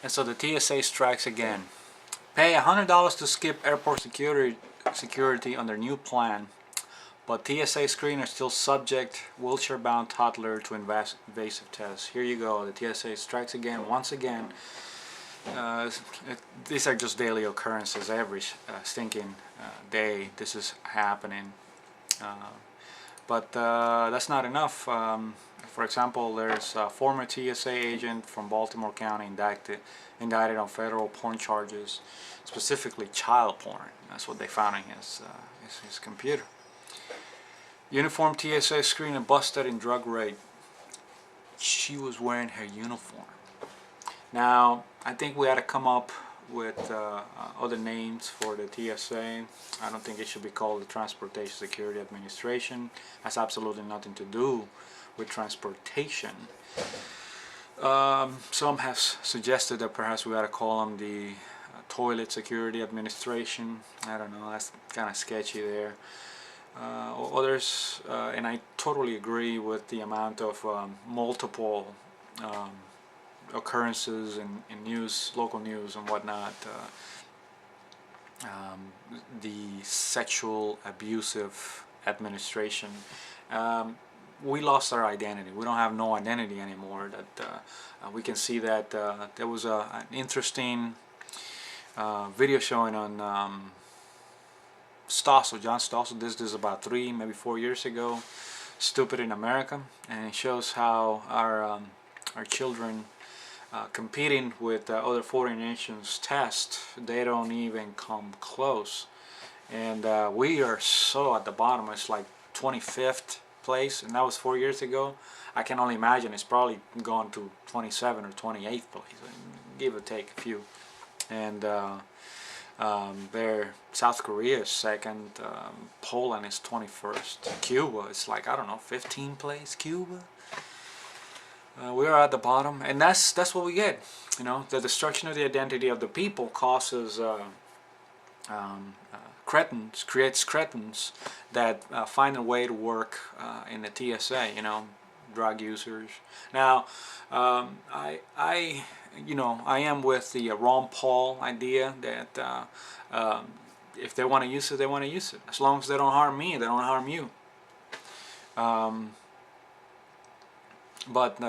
And so the TSA strikes again. Pay $100 to skip airport security on their new plan, but TSA screeners still subject wheelchair-bound toddler to invasive tests. Here you go. The TSA strikes again, once again. These are just daily occurrences. Every stinking day this is happening. But that's not enough. For example, there's a former TSA agent from Baltimore County indicted on federal porn charges, specifically child porn. That's what they found in his computer. Uniformed TSA screener busted in drug raid. She was wearing her uniform. Now, I think we had to come up with other names for the TSA. I don't think it should be called the Transportation Security Administration. It has absolutely nothing to do with transportation. Some have suggested that perhaps we ought to call them the Toilet Security Administration. I don't know, that's kind of sketchy there. Others, and I totally agree with the amount of multiple occurrences in news, local news and whatnot, the Sexual Abusive Administration. We lost our identity. We don't have no identity anymore. That we can see that there was an interesting video showing on John Stossel. This is about 3, maybe 4 years ago. Stupid in America, and it shows how our children competing with other foreign nations test, they don't even come close, and we are so at the bottom. It's like 25th place, and that was 4 years ago. I can only imagine it's probably gone to 27 or 28th place, give or take a few. And there, South Korea is second, Poland is 21st, Cuba is like, I don't know, 15th place, Cuba. We are at the bottom, and that's what we get. You know, the destruction of the identity of the people causes creates cretins that find a way to work in the TSA. You know, drug users. Now, I am with the Ron Paul idea that if they want to use it, they want to use it. As long as they don't harm me, they don't harm you. But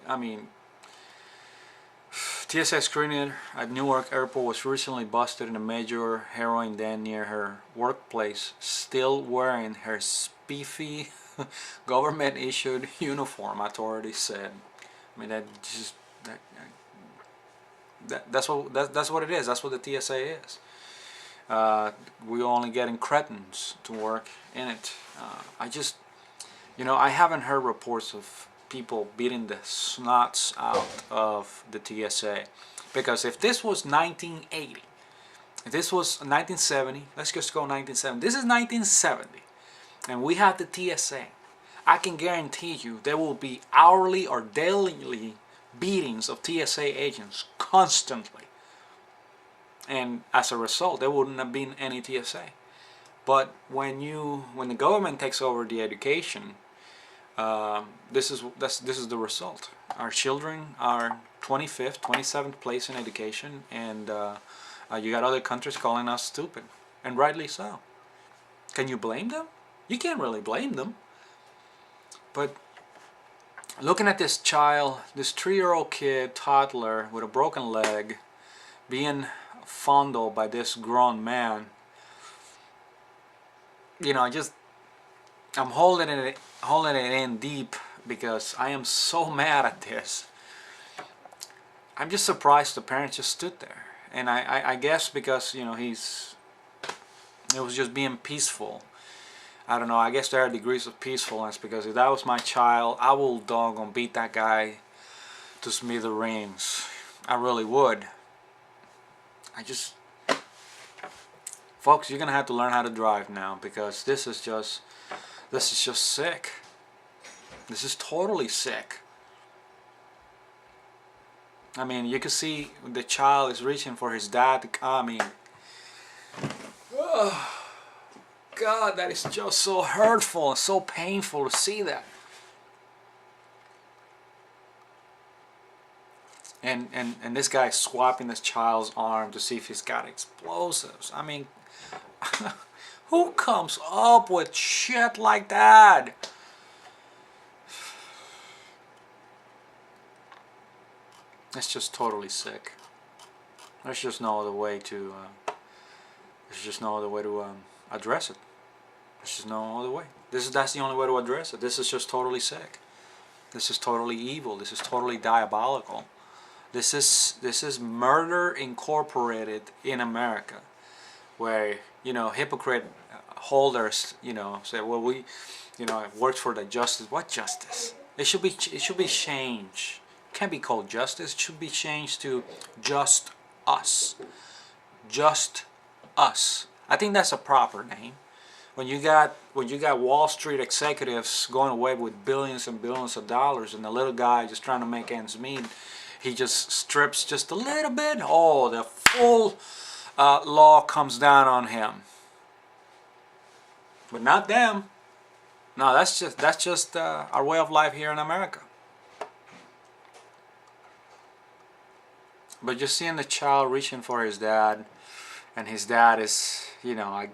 I mean, TSA screener at Newark Airport was recently busted in a major heroin den near her workplace, still wearing her spiffy government-issued uniform, authorities said. I mean, that's what it is. That's what the TSA is. We're only getting cretins to work in it. I haven't heard reports of people beating the snots out of the TSA, because if this was 1980, if this was 1970, let's just go 1970. This is 1970, and we have the TSA. I can guarantee you there will be hourly or daily beatings of TSA agents constantly, and as a result, there wouldn't have been any TSA. But when the government takes over the education, this is the result. Our children are 25th, 27th place in education, and you got other countries calling us stupid, and rightly so. Can you blame them? You can't really blame them. But looking at this child, this 3-year-old kid, toddler with a broken leg, being fondled by this grown man, you know, I'm holding it in deep, because I am so mad at this. I'm just surprised the parents just stood there, and I guess because, you know, it was just being peaceful. I don't know, I guess there are degrees of peacefulness, because if that was my child, I will doggone beat that guy to smithereens. I really would. Folks, you're gonna have to learn how to drive now, because this is just sick. This is totally sick. I mean, you can see the child is reaching for his dad. I mean, oh, God, that is just so hurtful and so painful to see that. and this guy swapping this child's arm to see if he's got explosives. I mean, who comes up with shit like that? It's just totally sick. There's just no other way to. There's just no other way to address it. There's just no other way. That's the only way to address it. This is just totally sick. This is totally evil. This is totally diabolical. This is murder incorporated in America, where hypocrite holders say, well, we it works for the justice. What justice? It should be changed. It can't be called justice. It should be changed to just us. Just us. I think that's a proper name. When you got Wall Street executives going away with billions and billions of dollars, and the little guy just trying to make ends meet, he just strips just a little bit. Oh, the full law comes down on him. But not them. No, that's just our way of life here in America. But just seeing the child reaching for his dad, and his dad is, I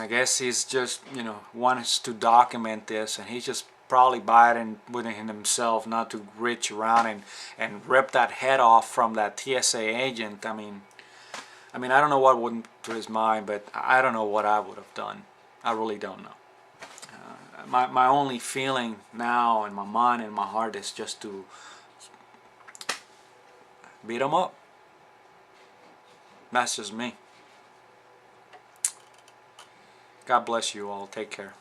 guess he's just, wants to document this, and he's just probably biting within himself not to reach around and rip that head off from that TSA agent. I mean, I don't know what went through his mind, but I don't know what I would have done. I really don't know. My only feeling now in my mind and my heart is just to beat him up. That's just me. God bless you all. Take care.